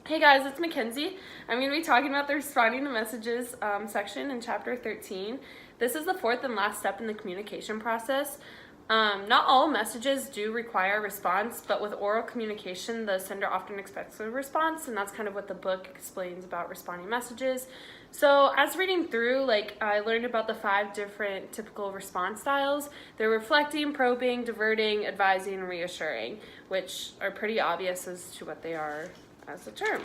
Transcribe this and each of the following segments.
Hey guys, it's Mackenzie. I'm going to be talking about the responding to messages section in chapter 13. This is the fourth and last step in the communication process. Not all messages do require a response, but with oral communication, the sender often expects a response, and that's kind of what the book explains about responding messages. So as reading through, I learned about the 5 different typical response styles. They're reflecting, probing, diverting, advising, and reassuring, which are pretty obvious as to what they are as a term.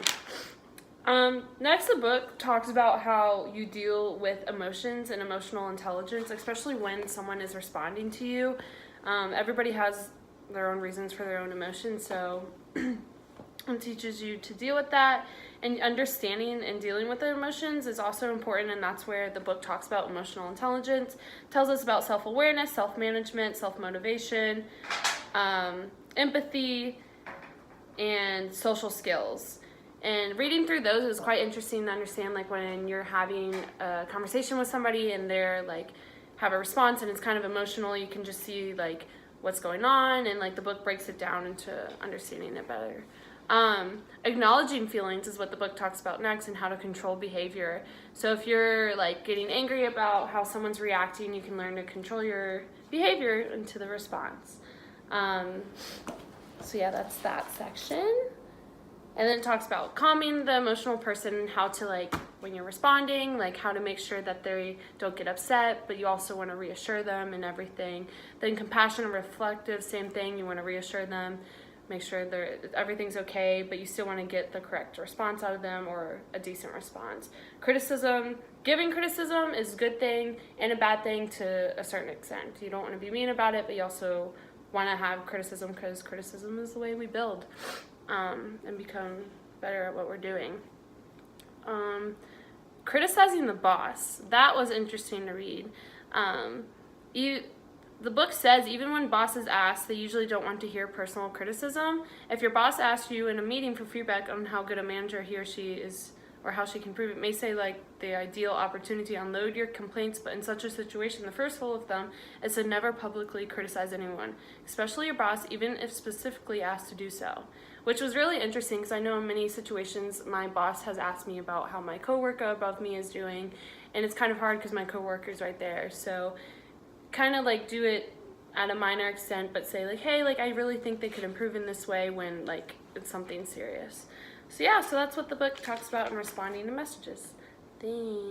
Next, the book talks about how you deal with emotions and emotional intelligence, especially when someone is responding to you. Everybody has their own reasons for their own emotions, so it teaches you to deal with that. And understanding and dealing with the emotions is also important, and that's where the book talks about emotional intelligence. It tells us about self-awareness, self-management, self-motivation, empathy, and social skills. And reading through those is quite interesting to understand, when you're having a conversation with somebody and they're have a response and it's kind of emotional, you can just see what's going on, and the book breaks it down into understanding it better. Acknowledging feelings is what the book talks about next, and how to control behavior. So if you're getting angry about how someone's reacting, you can learn to control your behavior into the response. So yeah, that's that section. And then it talks about calming the emotional person and how to, when you're responding, how to make sure that they don't get upset, but you also want to reassure them and everything. Then compassion and reflective, same thing. You want to reassure them, make sure everything's okay, but you still want to get the correct response out of them, or a decent response. Criticism, giving criticism is a good thing and a bad thing to a certain extent. You don't want to be mean about it, but you also want to have criticism, because criticism is the way we build and become better at what we're doing. Criticizing the boss, that was interesting to read. The book says even when bosses ask, they usually don't want to hear personal criticism. If your boss asks you in a meeting for feedback on how good a manager he or she is, or how she can improve, it may say the ideal opportunity to unload your complaints, but in such a situation, the first rule of thumb is to never publicly criticize anyone, especially your boss, even if specifically asked to do so. Which was really interesting, because I know in many situations my boss has asked me about how my coworker above me is doing, and it's kind of hard because my coworker's right there. So kind of do it at a minor extent, but say hey, I really think they could improve in this way when it's something serious. So yeah, so that's what the book talks about in responding to messages. Thanks.